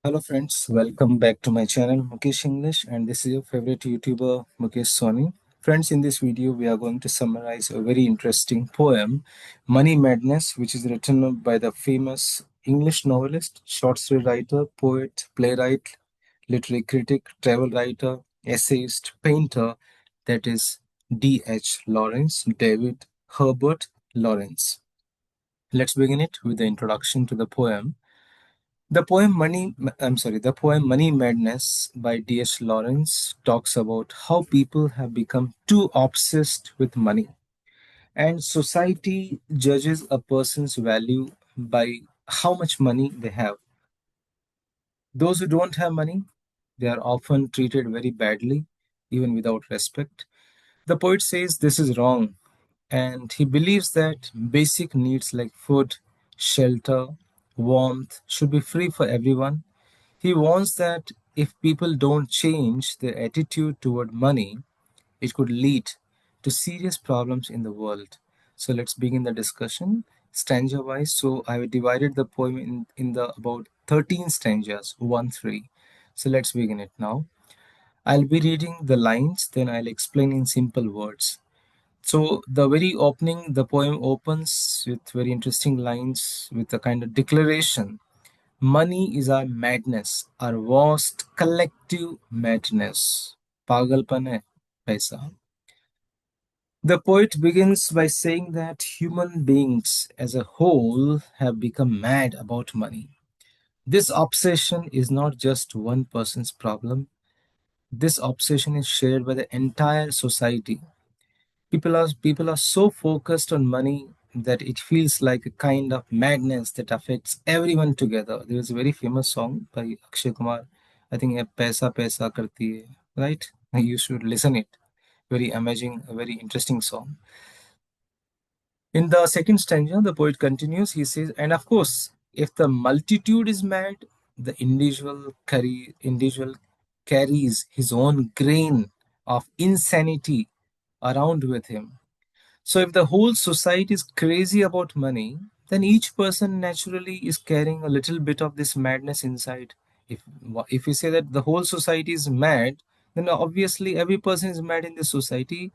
Hello friends, welcome back to my channel Mukesh English, and this is your favorite YouTuber Mukesh Soni. Friends, in this video we are going to summarize a very interesting poem, Money Madness, which is written by the famous English novelist, short story writer, poet, playwright, literary critic, travel writer, essayist, painter, that is D.H. Lawrence David Herbert Lawrence. Let's begin it with the introduction to the poem. The poem Money Madness by D.H. Lawrence talks about how people have become too obsessed with money, and society judges a person's value by how much money they have. Those who don't have money, they are often treated very badly, even without respect. The poet says this is wrong, and he believes that basic needs like food, shelter, warmth should be free for everyone. He warns that if people don't change their attitude toward money, it could lead to serious problems in the world. So let's begin the discussion stanza wise. So I have divided the poem in the about 13 stanzas, 1 3. So let's begin it now. I'll be reading the lines, then I'll explain in simple words. So the very opening, the poem opens with very interesting lines with a kind of declaration. Money is our madness, our vast collective madness. पागलपन है पैसा. The poet begins by saying that human beings as a whole have become mad about money. This obsession is not just one person's problem. This obsession is shared by the entire society. People are so focused on money that it feels like a kind of madness that affects everyone together. There is a very famous song by Akshay Kumar. I think "Paisa Paisa Karti Hai," right? You should listen it. Very amazing, a very interesting song. In the second stanza, the poet continues. He says, "And of course, if the multitude is mad, the individual carries his own grain of insanity around with him. So if the whole society is crazy about money, then each person naturally is carrying a little bit of this madness inside. If you say that the whole society is mad, then obviously every person is mad in the society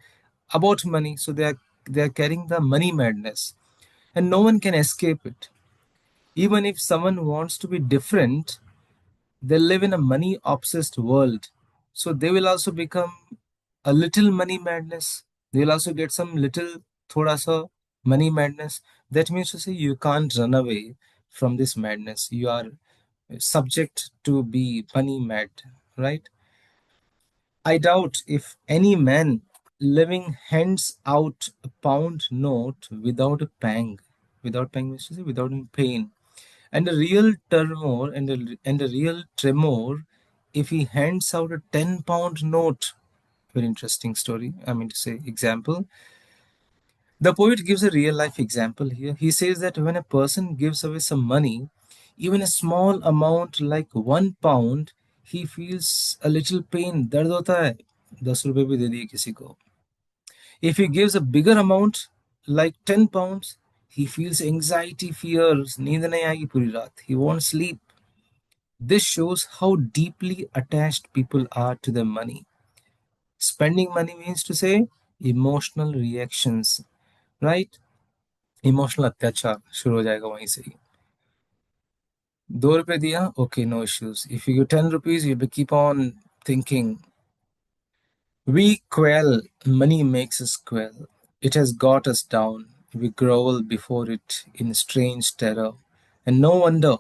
about money. So they are carrying the money madness, and no one can escape it. Even if someone wants to be different, they live in a money obsessed world. So they will also become a little money madness. They will also get some little thoda sa money madness. That means to say you can't run away from this madness. You are subject to be money mad, right? I doubt if any man living hands out a pound note without pang means to say without any pain, and a real tremor and a real tremor if he hands out a 10-pound note. Very interesting story. I mean to say example. The poet gives a real life example here. He says that when a person gives away some money, even a small amount like 1 pound, he feels a little pain. दर्द होता है. 10 रुपए भी दे दिए किसी को. If he gives a bigger amount like 10 pounds, he feels anxiety, fears. नींद नहीं आएगी पूरी रात. He won't sleep. This shows how deeply attached people are to their money. Spending money means to say emotional reactions, right? Emotional अत्याचार शुरू हो जाएगा वहीं से ही. 2 रुपए दिया, okay, no issues. If you give 10 rupees, you keep on thinking. We quell, money makes us quell. It has got us down. We grovel before it in strange terror. And no wonder,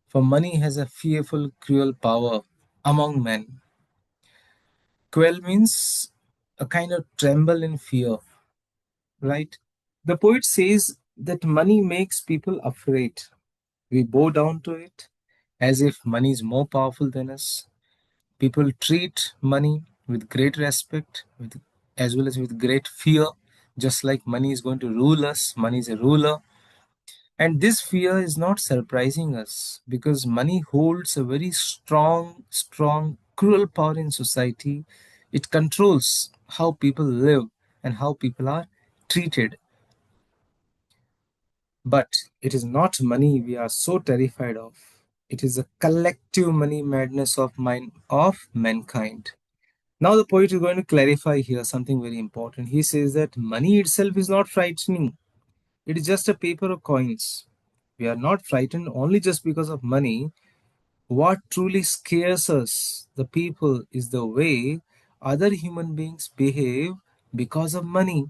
for money has a fearful, cruel power among men. Quell means a kind of tremble in fear, right? The poet says that money makes people afraid. We bow down to it as if money is more powerful than us. People treat money with great respect, as well as with great fear, just like money is going to rule us. Money is a ruler. And this fear is not surprising us because money holds a very strong, cruel power in society. It controls how people live and how people are treated. But it is not money we are so terrified of. It is a collective money madness of mankind. Now the poet is going to clarify here something very important. He says that money itself is not frightening. It is just a paper or coins. We are not frightened only just because of money. What truly scares us, the people, is the way other human beings behave because of money.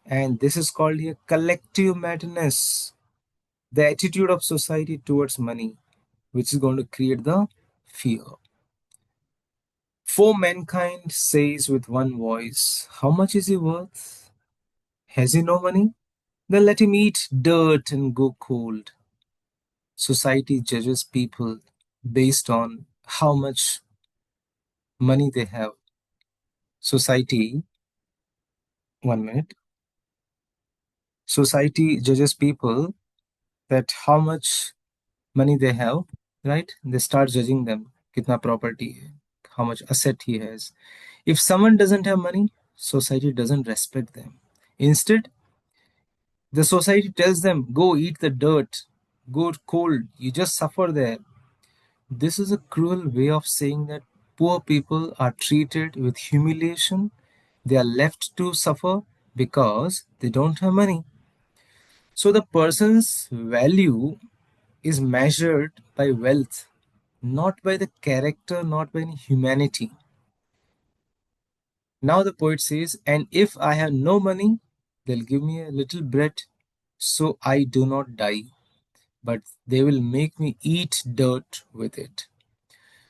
And this is called a collective madness, the attitude of society towards money, which is going to create the fear. For mankind says with one voice, how much is he worth? Has he no money? Then let him eat dirt and go cold. Society judges people based on how much money they have. Society, one minute. Society judges people that how much money they have, right? They start judging them. Kitna property hai, how much asset he has. If someone doesn't have money, society doesn't respect them. Instead, the society tells them, go eat the dirt, go cold, you just suffer there. This is a cruel way of saying that poor people are treated with humiliation. They are left to suffer because they don't have money. So the person's value is measured by wealth, not by the character, not by any humanity. Now the poet says, and if I have no money, they'll give me a little bread so I do not die, but they will make me eat dirt with it.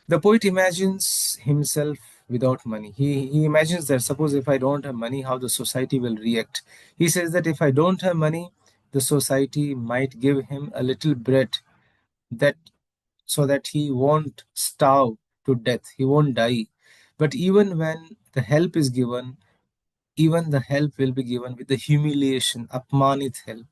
The poet imagines himself without money. He imagines that suppose if I don't have money, how the society will react. He says that if I don't have money, the society might give him a little bread that so that he won't starve to death, he won't die. But even when the help is given, even the help will be given with the humiliation, apmanit help.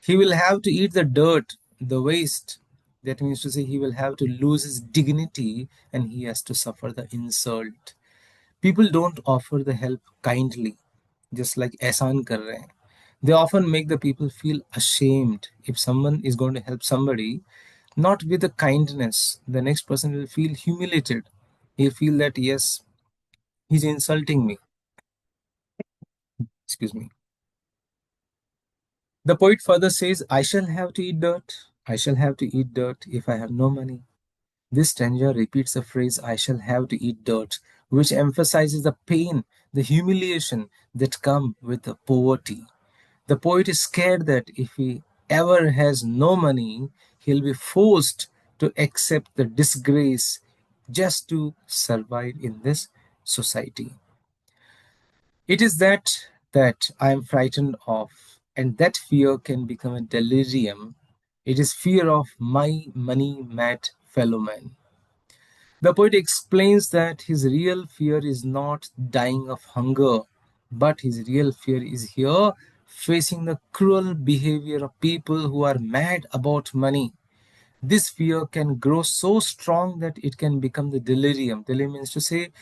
He will have to eat the dirt, the waste. That means to say he will have to lose his dignity and he has to suffer the insult. People don't offer the help kindly, just like ehsan kar rahe hain. They often make the people feel ashamed. If someone is going to help somebody, not with the kindness, the next person will feel humiliated. He'll feel that, yes, he's insulting me. Excuse me. The poet further says, I shall have to eat dirt. I shall have to eat dirt if I have no money. This stanza repeats the phrase, I shall have to eat dirt, which emphasizes the pain, the humiliation that come with the poverty. The poet is scared that if he ever has no money, he'll be forced to accept the disgrace just to survive in this society. It is that I am frightened of, and that fear can become a delirium. It is fear of my money mad fellow man. The poet explains that his real fear is not dying of hunger, but his real fear is here facing the cruel behavior of people who are mad about money. This fear can grow so strong that it can become the delirium. Delirium means to say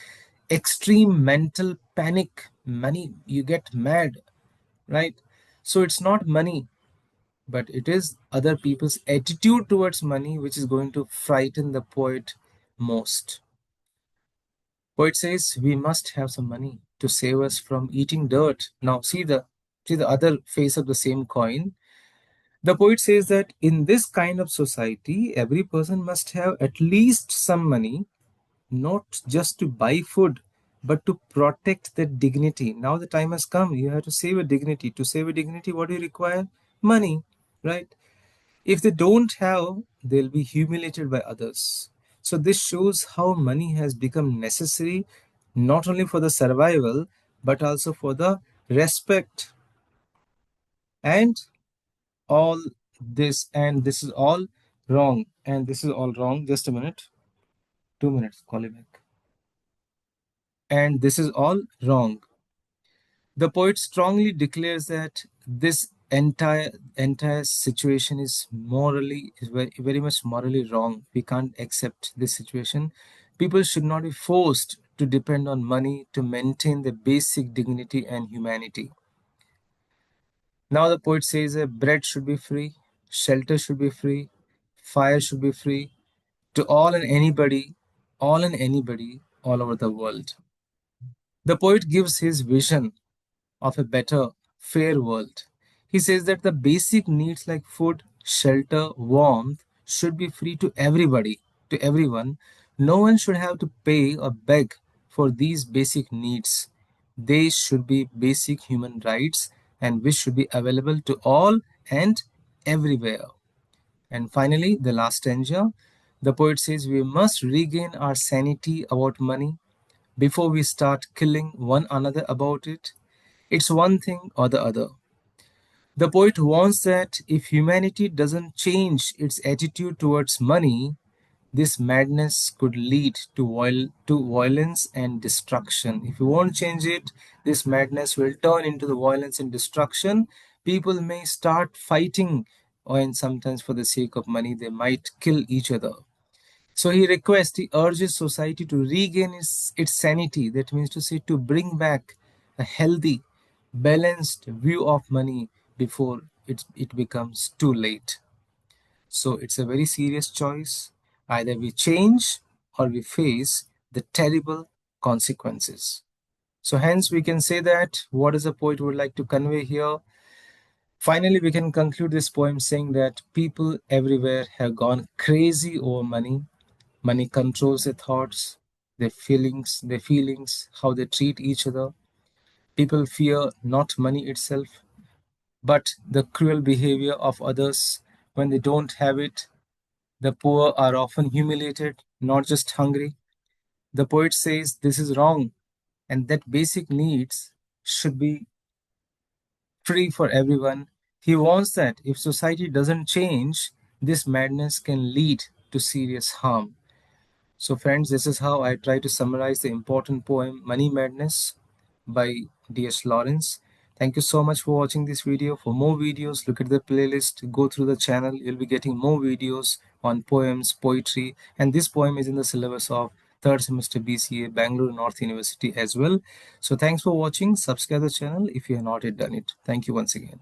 extreme mental panic. Money, you get mad, right? So it's not money, but it is other people's attitude towards money which is going to frighten the poet most. Poet says we must have some money to save us from eating dirt. Now see the other face of the same coin. The poet says that in this kind of society, every person must have at least some money, not just to buy food, but to protect their dignity. Now the time has come. You have to save a dignity. To save a dignity, what do you require? Money, right? If they don't have, they'll be humiliated by others. So this shows how money has become necessary not only for the survival but also for the respect. And all this is all wrong, and this is all wrong. Just a minute, 2 minutes, call it back. And this is all wrong. The poet strongly declares that this entire situation is very much morally wrong. We can't accept this situation. People should not be forced to depend on money to maintain their basic dignity and humanity. Now the poet says that bread should be free, shelter should be free, fire should be free, to all and anybody all over the world. The poet gives his vision of a better, fair world. He says that the basic needs like food, shelter, warmth should be free to everybody, to everyone. No one should have to pay or beg for these basic needs. They should be basic human rights and which should be available to all and everywhere. And finally, the last stanza, the poet says we must regain our sanity about money before we start killing one another about it. It's one thing or the other. The poet warns that if humanity doesn't change its attitude towards money, this madness could lead to violence and destruction. If you won't change it, this madness will turn into the violence and destruction. People may start fighting, or and sometimes for the sake of money, they might kill each other. So he urges society to regain its sanity. That means to say, to bring back a healthy, balanced view of money before it becomes too late. So it's a very serious choice. Either we change or we face the terrible consequences. So hence we can say that what is the poet would like to convey here? Finally, we can conclude this poem saying that people everywhere have gone crazy over money. Money controls their thoughts, their feelings, how they treat each other. People fear not money itself, but the cruel behavior of others when they don't have it. The poor are often humiliated, not just hungry. The poet says this is wrong and that basic needs should be free for everyone. He warns that if society doesn't change, this madness can lead to serious harm. So, friends, this is how I try to summarize the important poem Money Madness by D.H. Lawrence. Thank you so much for watching this video. For more videos, look at the playlist, go through the channel. You'll be getting more videos on poems, poetry, and this poem is in the syllabus of third semester BCA, Bangalore North University as well. So, thanks for watching. Subscribe the channel if you have not yet done it. Thank you once again.